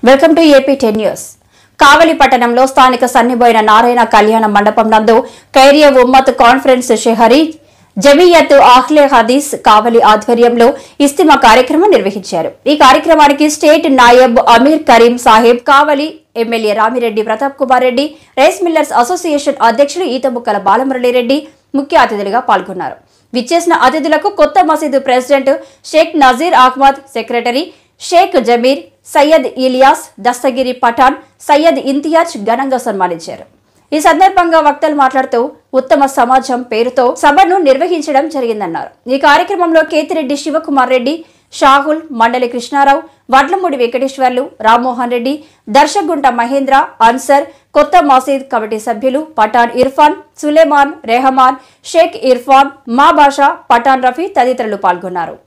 Welcome to AP 10 news. Kavali పట్టణంలో స్థానిక సన్నిబోయిన నారాయణ కళ్యాణ మండపం నందు ఖైరియా ఉమ్మత్ కాన్ఫరెన్స్ షెహరీ జమియత్ అహ్లే హదీస్ కావలి ఆధ్వర్యంలో ఇస్తిమా కార్యక్రమం నిర్వహించారు. ఈ కార్యక్రమానికి స్టేట్ నాయబ్ అమీర్ Karim Saheb, Kavali MLA Ramireddy Pratap Kumar Reddy, rice millers association అధ్యక్షులు ఈతముక్కల బాలమురళిరెడ్డి ముఖ్య అతిథులుగా పాల్గొన్నారు. విచ్చేసిన అతిథులకు కొత్త మసీదు ప్రెసిడెంట్ షేక్ నజీర్ అహ్మద్, సెక్రటరీ షేక్ జమీర్, సయ్యద్ ఇలియాస్, దస్తగిరి పఠాన్, సయ్యద్ ఇంతియాజ్ ఘనంగా సన్మానించారు. ఈ సందర్భంగా వక్తలు మాట్లాడుతూ ఉత్తమ సమాజం పేరుతో సభను నిర్వహించడం జరిగిందన్నారు. ఈ కార్యక్రమంలో కేతిరెడ్డి శివకుమార్ రెడ్డి, షాహుల్, మండలి కృష్ణారావు, వడ్లమూడి వెంకటేశ్వర్లు, రామ్మోహన్ రెడ్డి, దర్శగుంట మహేంద్ర, అన్సర్, కొత్త మసీద్ కమిటీ సభ్యులు పఠాన్ ఇర్ఫాన్, సులేమాన్, రెహమాన్, షేక్ ఇర్ఫాన్, మా బాషా, పఠాన్ రఫీ తదితరులు పాల్గొన్నారు.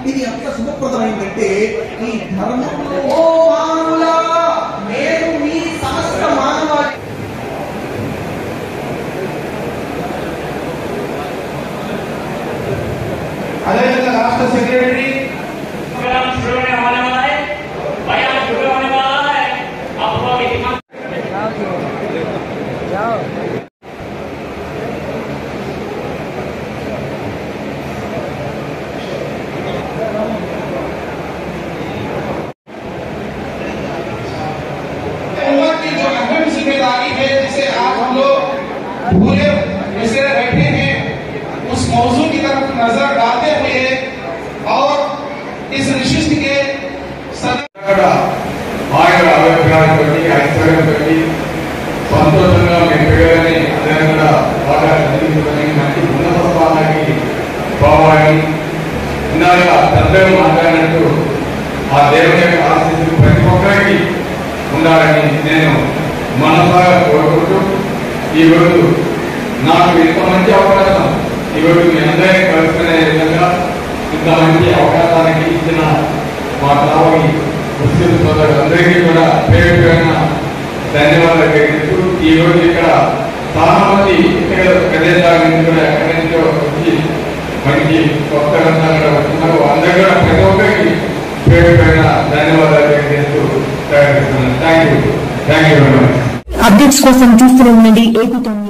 ఇది ఎంత శుభప్రదమైందంటే ఈ ధర్మంలో నేను మీ సమస్త మానవాళి అదేవిధంగా రాష్ట్ర సెక్రటరీ जिम्मेदारी है जिसे आज हम लोग पूरे ऐसे बैठे हैं उस मौजू की तरफ नजर डालते हुए और इस विशिष्ट के సంతోషంగా మేము పెరగాలని అదేవిధంగా బాగా చదివించుకొని మంచి ఉన్నత స్థానానికి పోవాలి. ఇందాక పెద్దలు మాట్లాడినట్టు ఆ దేవుని యొక్క ఆశీస్సులు ప్రతి ఒక్కరికి ఉండాలని నేను మనసాగా కోరుకుంటూ ఈరోజు నాకు ఇంత మంచి అవకాశం, ఈరోజు మీ అందరినీ కలుసుకునే విధంగా ఇంత మంచి అవకాశానికి ఇచ్చిన మా కావలి ముస్లిం సోదరులందరికీ కూడా పేరు పేరున ధన్యవాదాలు తెలియజేస్తూ ఈరోజు ఇక్కడ చాలా మంది ఇతర ప్రదేశాల నుంచి కూడా ఎక్కడి నుంచో వచ్చి మంచి భక్తులంతా కూడా వస్తున్నారు. అందరూ కూడా ప్రతి ఒక్కరికి పేరు పేరున ధన్యవాదాలు తెలియజేస్తూ thank you very much. Updates కోసం చూస్తూనే ఉండండి ఏపీ 10 న్యూస్.